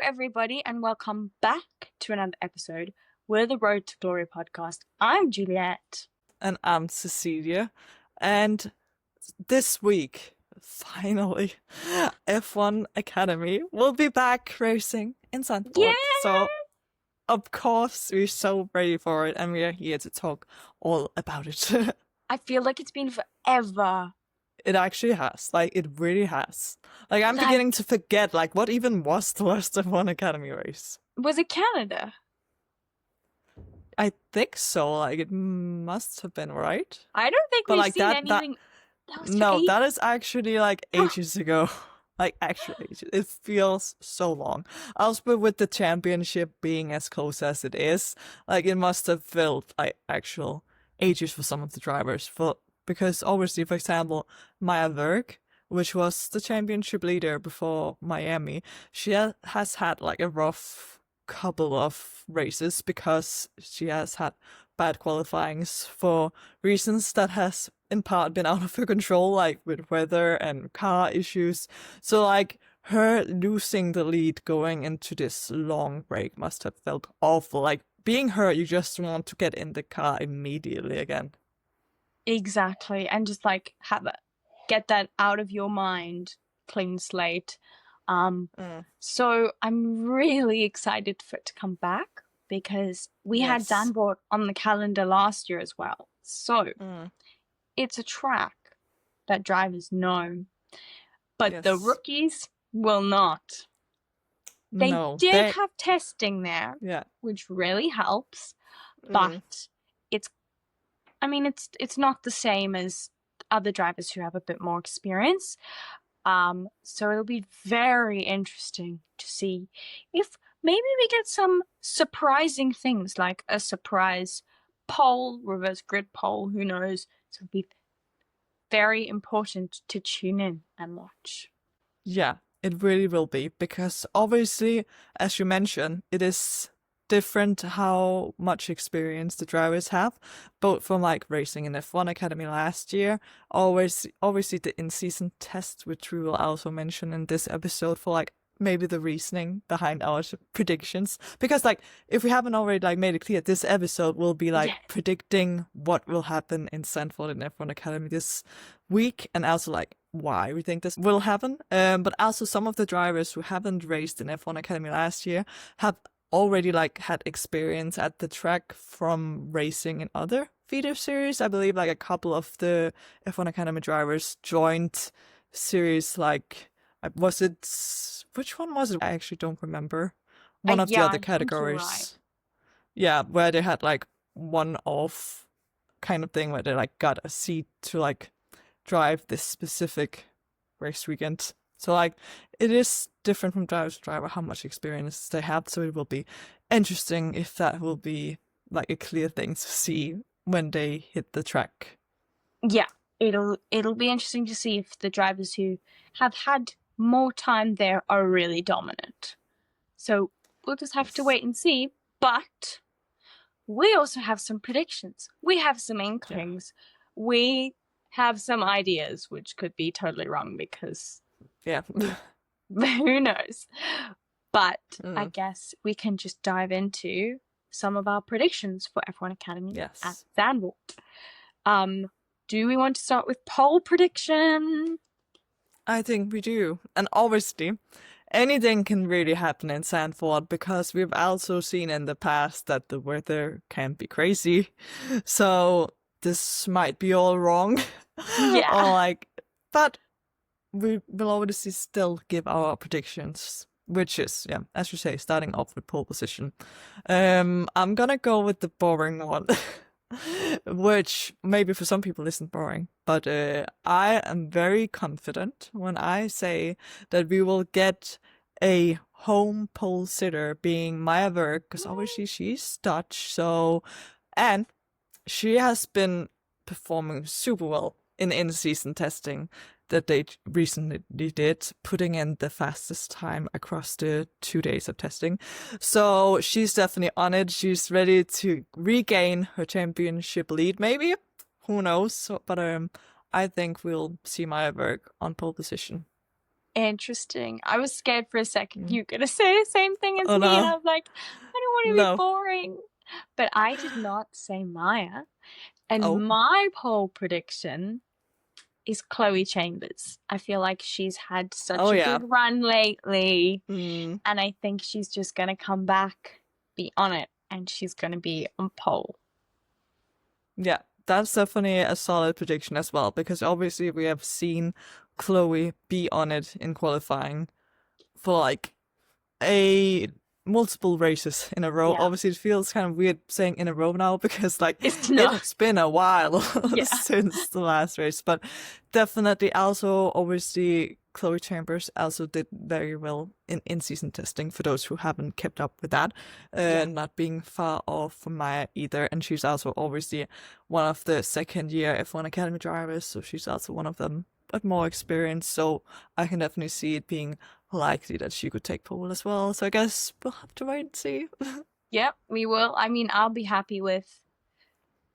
everybody, and welcome back to another episode. We're the Road to Glory podcast. I'm Juliet. And I'm Cecilia. And this week, finally, F1 Academy will be back racing in Zandvoort. Yeah! So, of course, we're so ready for it, and we are here to talk all about it. I feel like it's been forever. It actually has. It really has. I'm beginning to forget, what even was the last F1 Academy race? Was it Canada? I think so. It must have been, right? I don't think we've seen anything. No, that is actually ages ago. Actually ages. It feels so long. Also, with the championship being as close as it is, it must have felt actual ages for some of the drivers. Because obviously, for example, Maya Berg, which was the championship leader before Miami, she has had a rough couple of races because she has had bad qualifyings for reasons that has in part been out of her control, with weather and car issues. So her losing the lead going into this long break must have felt awful. Being her, you just want to get in the car immediately again. Exactly, and just get that out of your mind, clean slate. So I'm really excited for it to come back because we had Zandvoort on the calendar last year as well. So it's a track that drivers know, but the rookies will not. They did have testing there, which really helps, but it's not the same as other drivers who have a bit more experience. So it'll be very interesting to see if maybe we get some surprising things, like a surprise pole, reverse grid pole, who knows? So it'll be very important to tune in and watch. Yeah, it really will be, because obviously, as you mentioned, it is different how much experience the drivers have, both from racing in F1 Academy last year, obviously the in-season test, which we will also mention in this episode for maybe the reasoning behind our predictions, because if we haven't already made it clear, this episode will be predicting what will happen in Zandvoort and F1 Academy this week, and also why we think this will happen, but also some of the drivers who haven't raced in F1 Academy last year have already had experience at the track from racing in other feeder series. I believe a couple of the F1 Academy drivers joined series was it, which one was it? I actually don't remember. One of the other categories. Right. Yeah, where they had one-off kind of thing where they got a seat to drive this specific race weekend. So it is different from driver to driver how much experience they have. So it will be interesting if that will be a clear thing to see when they hit the track. Yeah, it'll be interesting to see if the drivers who have had more time there are really dominant. So we'll just have to wait and see. But we also have some predictions. We have some inklings. Yeah. We have some ideas, which could be totally wrong because who knows? But I guess we can just dive into some of our predictions for F1 Academy at Zandvoort. Do we want to start with pole prediction? I think we do. And obviously, anything can really happen in Zandvoort, because we've also seen in the past that the weather can be crazy. So this might be all wrong. Yeah. Or but we will obviously still give our predictions, which is, as you say, starting off with pole position. I'm gonna go with the boring one, which maybe for some people isn't boring, but I am very confident when I say that we will get a home pole sitter, being Maya Berg, because obviously she's Dutch, and she has been performing super well in in-season testing that they recently did, putting in the fastest time across the 2 days of testing. So she's definitely on it. She's ready to regain her championship lead, maybe. Who knows? But I think we'll see Maya Berg on pole position. Interesting. I was scared for a second you were going to say the same thing as Oh me, and no, I'm like, I don't want to be no. boring. But I did not say Maya. Oh, And my poll prediction is Chloe Chambers. I feel like she's had such oh a yeah. good run lately, Mm, and I think she's just going to come back, be on it, and she's going to be on pole. yeah, that's definitely a solid prediction as well, because obviously we have seen Chloe be on it in qualifying for like a multiple races in a row. Yeah. Obviously, it feels kind of weird saying in a row now because like It's it not. has been a while Yeah. since the last race, but definitely also obviously Chloe Chambers also did very well in in-season testing for those who haven't kept up with that, Yeah. not being far off from Maya either. And she's also obviously one of the second-year F1 Academy drivers, so she's also one of them, but more experienced. So I can definitely see it being likely that she could take pole as well. So I guess we'll have to wait and see. Yep, we will. I mean, I'll be happy with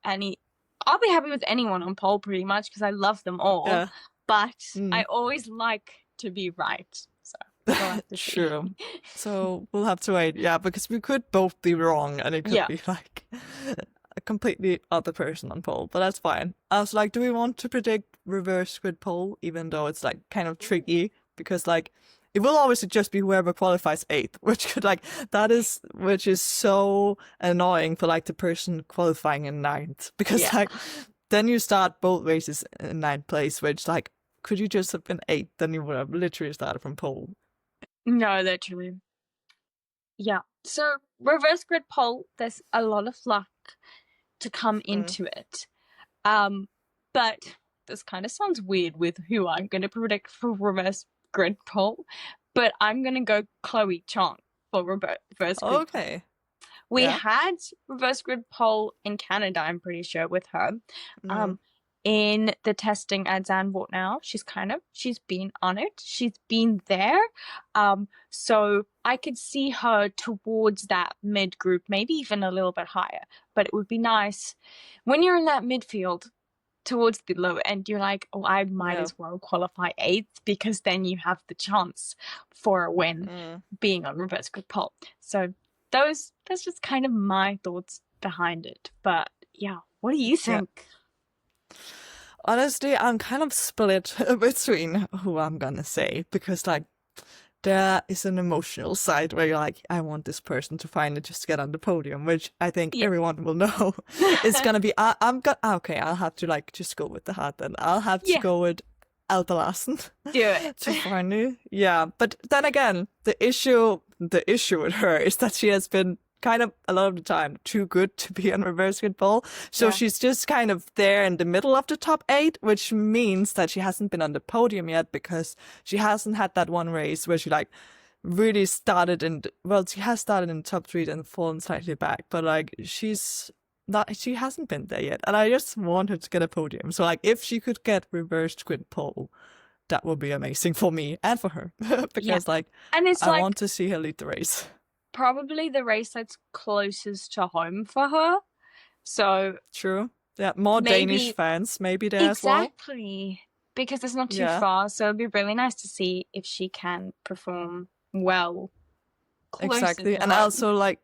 anyone on pole pretty much because I love them all. Yeah. But Mm. I always like to be right. So we'll have to see. True. So we'll have to wait. Yeah, because we could both be wrong and it could Yeah. be like a completely other person on pole, but that's fine. I was like, do we want to predict reverse grid pole, even though it's like kind of tricky because like it will obviously just be whoever qualifies eighth, which is so annoying for like the person qualifying in ninth because Yeah. like then you start both races in ninth place, which like could you just have been eighth? Then you would have literally started from pole. No, literally. Yeah. So reverse grid pole, there's a lot of luck to come into it. But this kind of sounds weird with who I'm going to predict for reverse grid pole, but I'm going to go Chloe Chong for reverse grid pole. Okay. We Yeah. had reverse grid pole in Canada, I'm pretty sure, with her. In the testing at Zandvoort now, she's been on it. She's been there. So I could see her towards that mid group, maybe even a little bit higher. But it would be nice when you're in that midfield towards the low end, you're like, oh, I might as well qualify eighth because then you have the chance for a win being on reverse grid pole. So that's just kind of my thoughts behind it. But yeah, what do you think? Yeah. Honestly, I'm kind of split between who I'm gonna say because like there is an emotional side where you're like, I want this person to finally just get on the podium, which I think everyone will know is gonna be. Okay, I'll have to like just go with the heart then. I'll have to go with Alba Larsen. Do it. To finally, yeah. But then again, the issue with her is that she has been kind of a lot of the time too good to be on reverse grid pole. So she's just kind of there in the middle of the top 8, which means that she hasn't been on the podium yet because she hasn't had that one race where she like really started she has started in top 3 and fallen slightly back, but like she hasn't been there yet. And I just want her to get a podium. So like if she could get reversed grid pole, that would be amazing for me and for her because like and it's I want to see her lead the race. Probably the race that's closest to home for her. So true. Yeah, more Danish fans maybe there as well. Exactly. Because it's not too far. So it'd be really nice to see if she can perform well. Exactly. And also like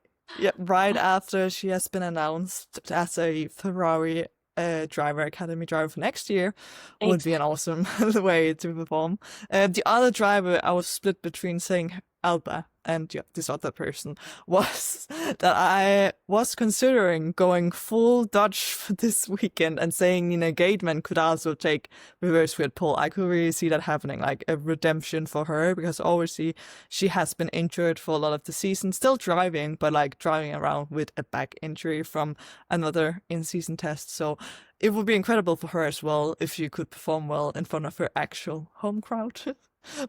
right after she has been announced as a Ferrari academy driver for next year would be an awesome way to perform. The other driver I was split between saying Alba and this other person was that I was considering going full Dutch for this weekend and saying Nina Gateman could also take reverse grid pole. I could really see that happening, like a redemption for her, because obviously she has been injured for a lot of the season, still driving, but like driving around with a back injury from another in-season test. So it would be incredible for her as well if she could perform well in front of her actual home crowd.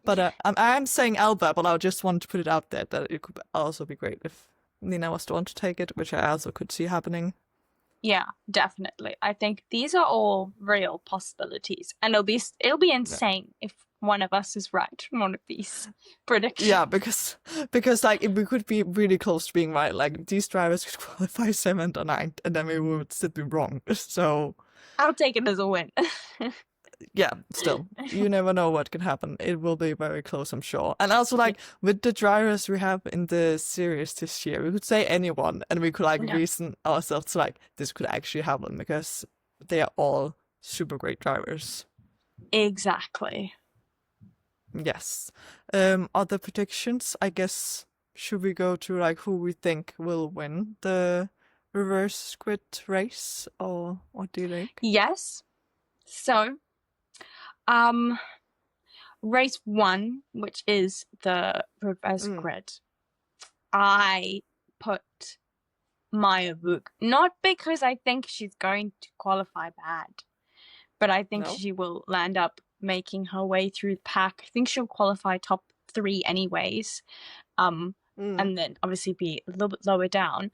But I'm saying Alba, but I just want to put it out there that it could also be great if Nina was the one to take it, which I also could see happening. Yeah, definitely. I think these are all real possibilities, and it'll be insane if one of us is right in one of these predictions. Yeah, because like we could be really close to being right. Like these drivers could qualify 7th or 9th, and then we would still be wrong. So I'll take it as a win. yeah, still, you never know what can happen. It will be very close, I'm sure. And also, like, with the drivers we have in the series this year, we could say anyone, and we could, like, Yeah, reason ourselves to, like, this could actually happen because they are all super great drivers. exactly. Yes. Other predictions, I guess, should we go to, like, who we think will win the reverse squid race, or what do you think? Yes. So, um, race 1, which is the reverse Mm, grid, I put Maya Vuk. Not because I think she's going to qualify bad, but I think no? she will land up making her way through the pack. I think she'll qualify top 3 anyways. Um, Mm. and then obviously be a little bit lower down.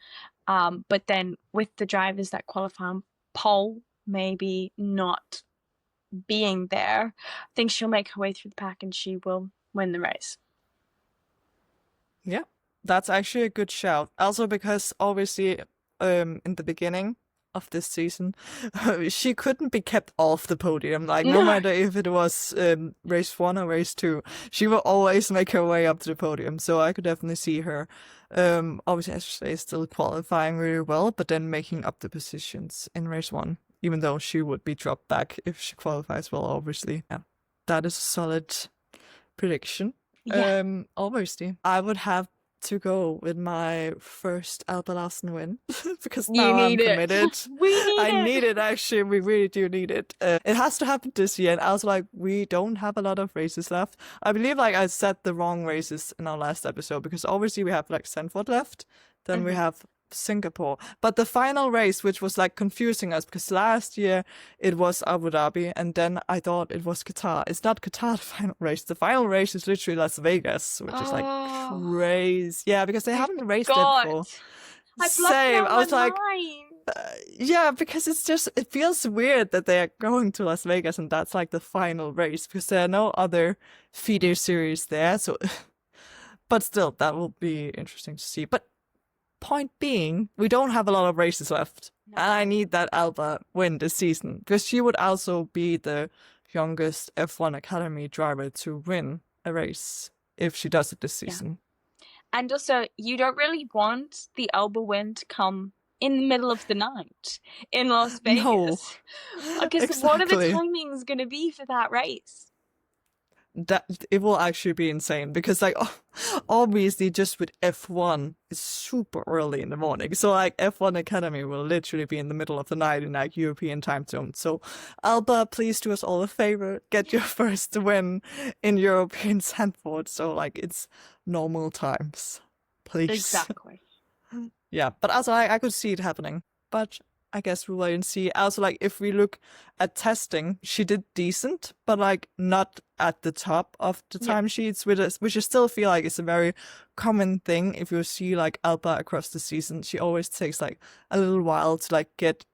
But then with the drivers that qualify on pole, maybe not being there, I think she'll make her way through the pack and she will win the race. Yeah, that's actually a good shout. Also because obviously, in the beginning of this season, she couldn't be kept off the podium. Like no No. matter if it was race 1 or race 2, she will always make her way up to the podium. So I could definitely see her, obviously as you say, still qualifying really well, but then making up the positions in race 1, even though she would be dropped back if she qualifies well. Obviously, yeah, that is a solid prediction. Yeah. Obviously, I would have to go with my first Alba Larsen win because You now I'm need it. committed. We need I it. need it, actually. We really do need it. It has to happen this year. And also, like, we don't have a lot of races left. I believe, like, I said the wrong races in our last episode because obviously we have, like, Zandvoort left. Then we have Singapore. But the final race, which was like confusing us because last year it was Abu Dhabi and then I thought it was Qatar. It's not Qatar, the final race. The final race is literally Las Vegas, which is like Oh, crazy. Yeah, because they I haven't raced it forgot. before. I blocked it Same. out I my was like, mind. yeah, because it feels weird that they are going to Las Vegas and that's like the final race because there are no other feeder series there. So, but still, that will be interesting to see. But point being, we don't have a lot of races left. No. And I need that Alba win this season because she would also be the youngest F1 Academy driver to win a race if she does it this season. And also, you don't really want the Elba win to come in the middle of the night in Las No, Vegas. Because what are the exactly. timings going to be for that race? That it will actually be insane because like obviously just with F1 it's super early in the morning, so like F1 Academy will literally be in the middle of the night in like European time zone. So Alba, please do us all a favor, get your first win in European Zandvoort, so like it's normal times, please. Exactly. Yeah, but also I could see it happening, but I guess we'll wait and see. Also, like, if we look at testing, she did decent, but, like, not at the top of the timesheets, which I still feel like is a very common thing. If you see, like, Alba across the season, she always takes, like, a little while to, like, get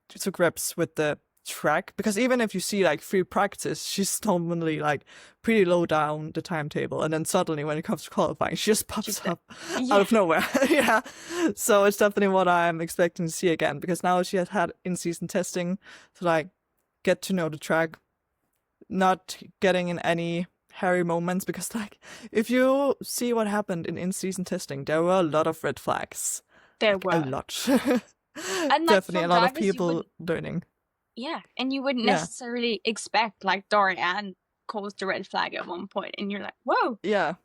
to grips with the track. Because even if you see, like, free practice, she's normally, like, pretty low down the timetable. And then suddenly, when it comes to qualifying, she just pops up out of nowhere. Yeah. So it's definitely what I'm expecting to see again. Because now she has had in-season testing to, like, get to know the track. Not getting in any hairy moments. Because, like, if you see what happened in in-season testing, there were a lot of red flags. There like, were. A lot. And, like, Definitely a from lot of drivers, people learning. Yeah, and you wouldn't Yeah. necessarily expect, like, Dorian caused a red flag at one point, and you're like, whoa. Yeah.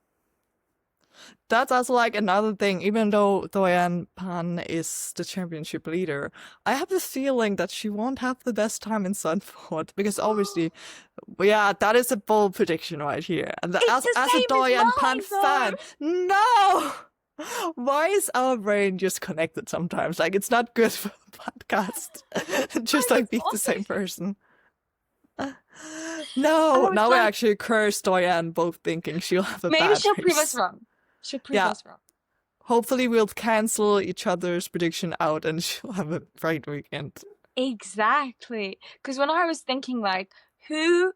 That's also like another thing, even though Doyan Pan is the championship leader, I have the feeling that she won't have the best time in Zandvoort because obviously, yeah, that is a bold prediction right here. And It's as the a same as Doyan Pan mine, fan, no! Why is our brain just connected sometimes? Like, it's not good for a podcast. Just like be the same person. No, now we actually curse Doyan both thinking she'll have a Maybe bad she'll prove us race. wrong. She'll prove us wrong. Hopefully we'll cancel each other's prediction out and she'll have a great weekend. Exactly. Because when I was thinking, like, who's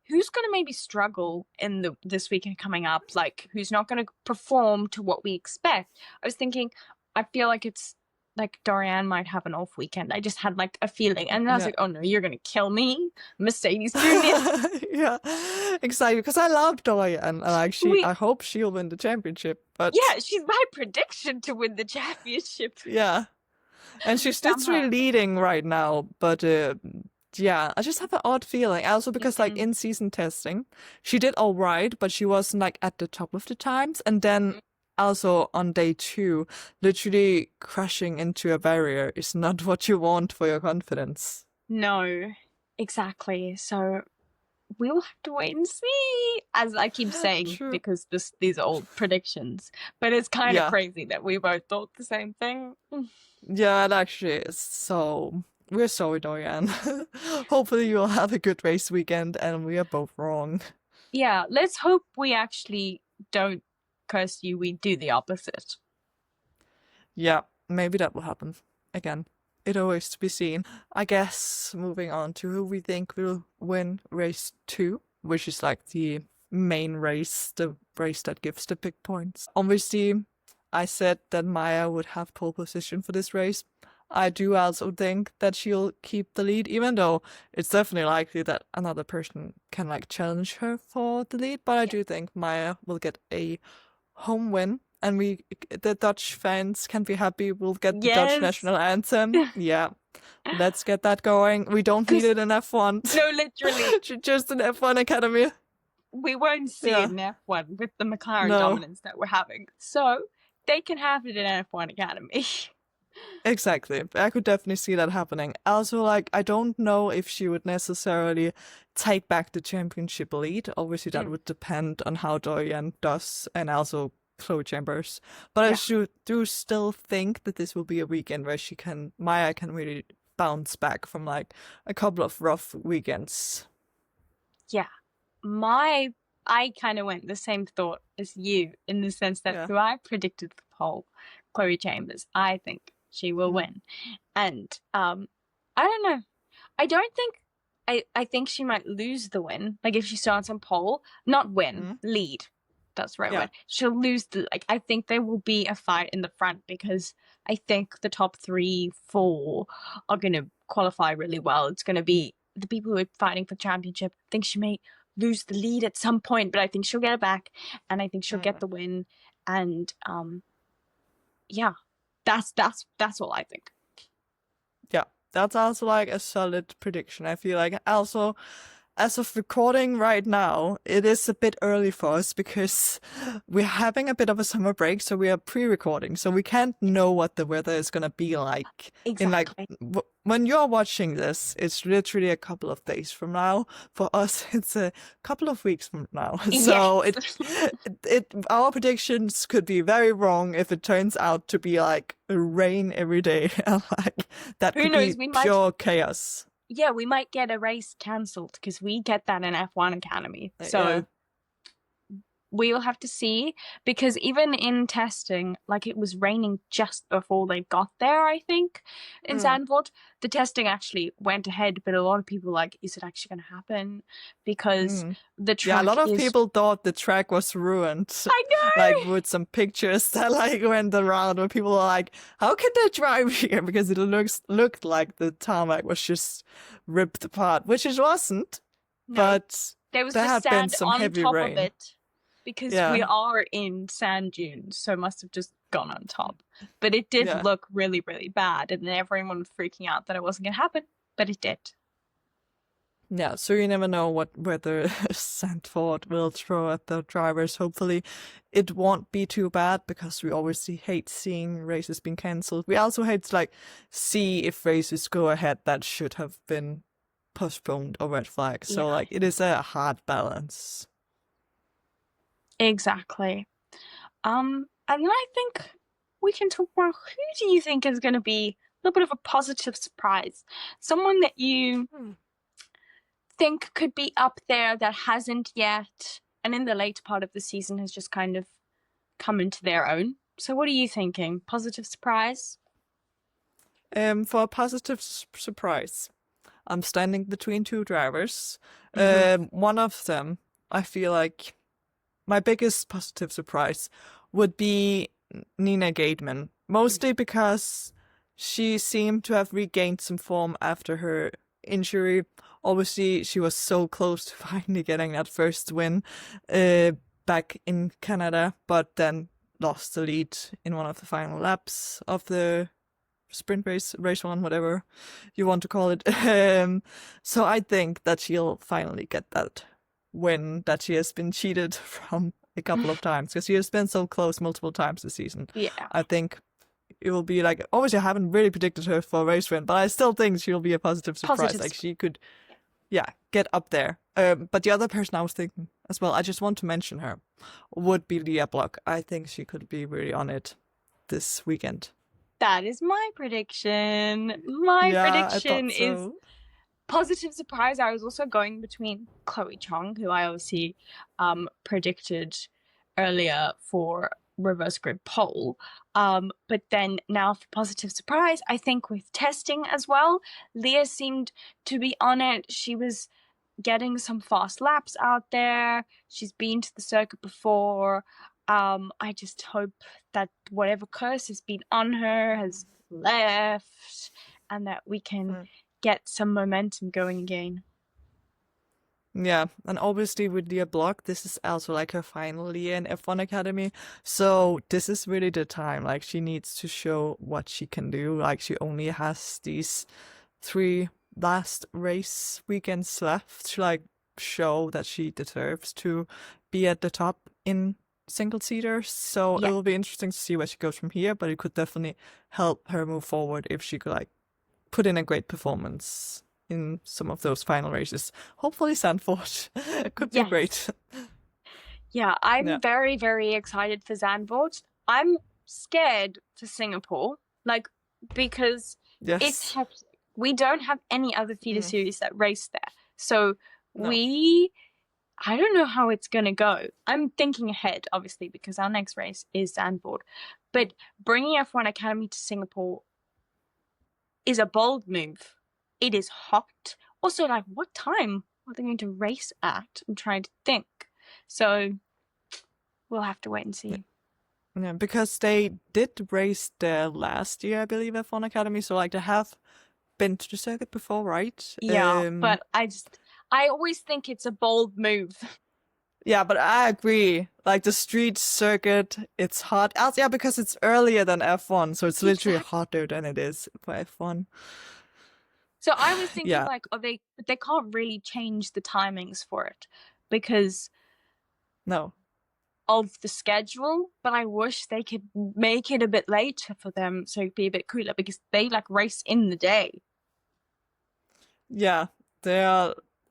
going to maybe struggle in this weekend coming up, like, who's not going to perform to what we expect, I was thinking, I feel like it's like Dorian might have an off weekend. I just had like a feeling, and I was Yeah. like, oh no, you're gonna kill me, Mercedes doing this. Yeah, exactly. Because I love Dorian, and like We, I hope she'll win the championship. But yeah, she's my prediction to win the championship. yeah, and she's literally Somehow. leading right now. But yeah, I just have an odd feeling. Also because like in season testing, she did all right, but she wasn't like at the top of the times. And then also on day 2, literally crashing into a barrier is not what you want for your confidence. No, exactly. So we'll have to wait and see, as I keep saying, True. because these are old predictions. But it's kind of Yeah. crazy that we both thought the same thing. Yeah, it actually is. So we're sorry, Dorian. Hopefully you'll have a good race weekend and we are both wrong. Yeah, let's hope we actually don't curse you. We do the opposite. Yeah, maybe that will happen again. It always to be seen. I guess moving on to who we think will win race 2, which is like the main race, the race that gives the big points. Obviously, I said that Maya would have pole position for this race. I do also think that she'll keep the lead, even though it's definitely likely that another person can like challenge her for the lead. But I do think Maya will get a home win, and the Dutch fans can be happy. We'll get the Dutch Yes. national anthem. Yeah, let's get that going. We don't need it in F1. No, literally. Just an F1 academy. We won't see it in F1 with the McLaren No. dominance that we're having. So they can have it in F1 Academy. Exactly. I could definitely see that happening. Also, like, I don't know if she would necessarily take back the championship lead. Obviously, that would depend on how Dorian does, and also Chloe Chambers. But I do still think that this will be a weekend where Maya can really bounce back from like a couple of rough weekends. Yeah. I kind of went the same thought as you, in the sense that who I predicted the pole, Chloe Chambers, I think she will win. And I don't know. I don't think I think she might lose the win. Like if she starts on pole, not win, lead. That's the right word. She'll lose I think there will be a fight in the front, because I think the top 3, 4 are gonna qualify really well. It's gonna be the people who are fighting for championship. I think she may lose the lead at some point, but I think she'll get it back, and I think she'll get the win. And yeah, that's all I think. Yeah, that's also like a solid prediction. I feel like also, as of recording right now, it is a bit early for us because we're having a bit of a summer break, so we are pre-recording, so we can't know what the weather is gonna be like. Exactly. When you're watching this, it's literally a couple of days from now. For us, it's a couple of weeks from now. So our predictions could be very wrong if it turns out to be like rain every day. Like that Who could knows? be pure chaos. Yeah, we might get a race cancelled, because we get that in F1 Academy. So we'll have to see, because even in testing, like it was raining just before they got there, I think, in Zandvoort. The testing actually went ahead, but a lot of people were like, is it actually going to happen? Because the track a lot of people thought the track was ruined. I know! Like with some pictures that like went around where people are like, how can they drive here? Because it looked like the tarmac was just ripped apart, which it wasn't. No, but there was had been some on heavy top rain. Of it. Because we are in sand dunes, so it must have just gone on top. But it did look really, really bad, and then everyone was freaking out that it wasn't going to happen, but it did. Yeah, so you never know what weather Zandvoort will throw at the drivers. Hopefully it won't be too bad, because we obviously hate seeing races being cancelled. We also hate to see if races go ahead that should have been postponed or red flagged. So it is a hard balance. Exactly. And then I think we can talk about, who do you think is going to be a little bit of a positive surprise? Someone that you think could be up there that hasn't yet, and in the later part of the season has just kind of come into their own. So what are you thinking? Positive surprise? For a positive surprise, I'm standing between 2 drivers. One of them, I feel like my biggest positive surprise would be Nina Gateman, mostly because she seemed to have regained some form after her injury. Obviously, she was so close to finally getting that first win back in Canada, but then lost the lead in one of the final laps of the sprint race one, whatever you want to call it. So I think that she'll finally get that win that she has been cheated from a couple of times, because she has been so close multiple times this season. Yeah. I think it will be like, obviously I haven't really predicted her for a race win, but I still think she'll be a positive surprise. Like she could, yeah, get up there. But the other person I was thinking as well, I just want to mention her, would be Leah Block. I think she could be really on it this weekend. That is my prediction. My prediction is positive surprise. I was also going between Chloe Chong, who I obviously predicted earlier for reverse grid pole. But then now for positive surprise, I think with testing as well, Leah seemed to be on it. She was getting some fast laps out there. She's been to the circuit before. I just hope that whatever curse has been on her has left and that we can get some momentum going again. Yeah, and obviously with Leah Block, this is also like her final year in F1 Academy. So this is really the time, like she needs to show what she can do. Like she only has these 3 last race weekends left to like show that she deserves to be at the top in single seaters. So it will be interesting to see where she goes from here, but it could definitely help her move forward if she could like put in a great performance in some of those final races. Hopefully Zandvoort could be great. Yeah, I'm very, very excited for Zandvoort. I'm scared for Singapore, like, because we don't have any other feeder series that race there. So I don't know how it's going to go. I'm thinking ahead, obviously, because our next race is Zandvoort. But bringing F1 Academy to Singapore is a bold move. It is hot. Also, like, what time are they going to race at? I'm trying to think. So we'll have to wait and see. Yeah, because they did race there last year, I believe, F1 Academy. So, like, they have been to the circuit before, right? Yeah, but I always think it's a bold move. Yeah, but I agree. Like the street circuit, it's hot. Yeah, because it's earlier than F1, so it's literally hotter than it is for F1. So I was thinking they can't really change the timings for it because of the schedule, but I wish they could make it a bit later for them so it'd be a bit cooler, because they like race in the day. Yeah,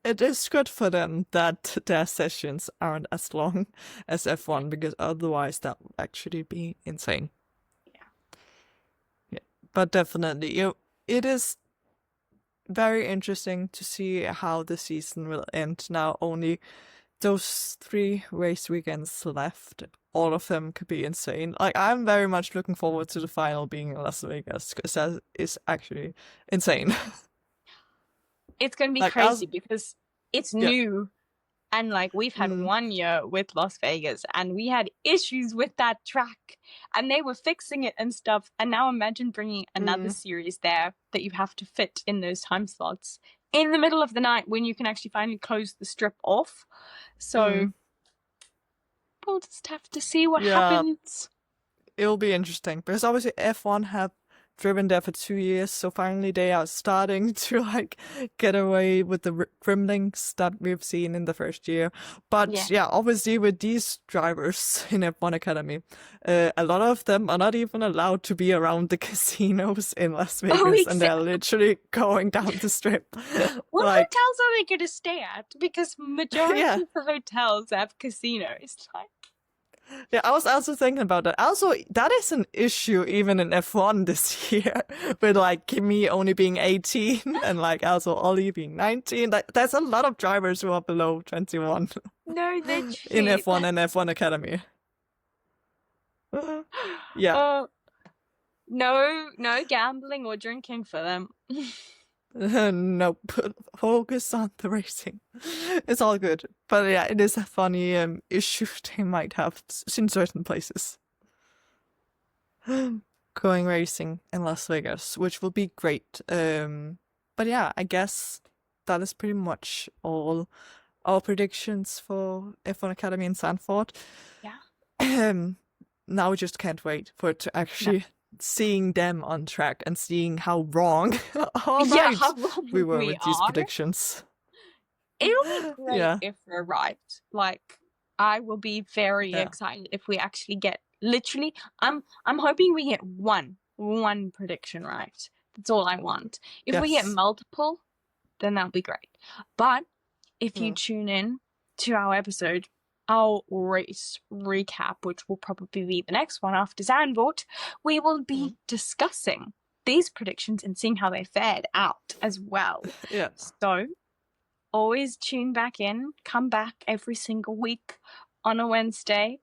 it is good for them that their sessions aren't as long as F1, because otherwise that would actually be insane. Yeah, but definitely, it is very interesting to see how the season will end now. Only those 3 race weekends left. All of them could be insane. Like, I'm very much looking forward to the final being in Las Vegas, because that is actually insane. It's going to be like, crazy because it's new. And like, we've had 1 year with Las Vegas and we had issues with that track and they were fixing it and stuff. And now imagine bringing another series there that you have to fit in those time slots in the middle of the night when you can actually finally close the strip off. So we'll just have to see what happens. It'll be interesting because obviously F1 have driven there for 2 years, so finally they are starting to like get away with the grimlings that we've seen in the first year. But yeah, obviously with these drivers in F1 Academy, a lot of them are not even allowed to be around the casinos in Las Vegas, and they're literally going down the strip. What hotels are they going to stay at? Because majority of the hotels have casinos. Yeah, I was also thinking about that. Also, that is an issue even in F1 this year, with like Kimi only being 18 and like also Ollie being 19. Like, there's a lot of drivers who are below 21. No, they're in F1 and F1 Academy. Yeah. No gambling or drinking for them. Nope. Focus on the racing. It's all good. But yeah, it is a funny issue they might have in certain places. going racing in Las Vegas, which will be great. But yeah, I guess that is pretty much all our predictions for F1 Academy in Zandvoort. Yeah. Now we just can't wait for it to actually No. seeing them on track and seeing how wrong how Yeah, right how wrong we were we with these are. predictions. It'll be great Yeah. if we're right. Like, I will be very excited if we actually get literally. I'm hoping we get one prediction right. That's all I want. If we get multiple, then that'll be great. But if you tune in to our episode, our race recap, which will probably be the next one after Zandvoort, we will be discussing these predictions and seeing how they fared out as well. Yeah. So always tune back in. Come back every single week on a Wednesday.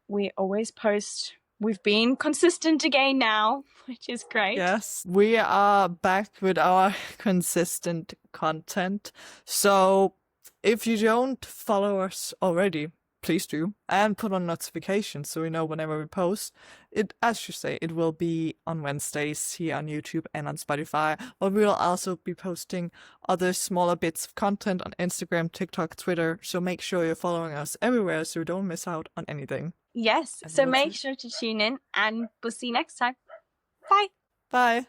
We always post. We've been consistent again now, which is great. Yes, we are back with our consistent content. So if you don't follow us already, please do, and put on notifications so we know whenever we post. It, as you say, it will be on Wednesdays here on YouTube and on Spotify, but we will also be posting other smaller bits of content on Instagram, TikTok, Twitter, so make sure you're following us everywhere so you don't miss out on anything. Yes, so make sure to tune in, and we'll see you next time. Bye! Bye!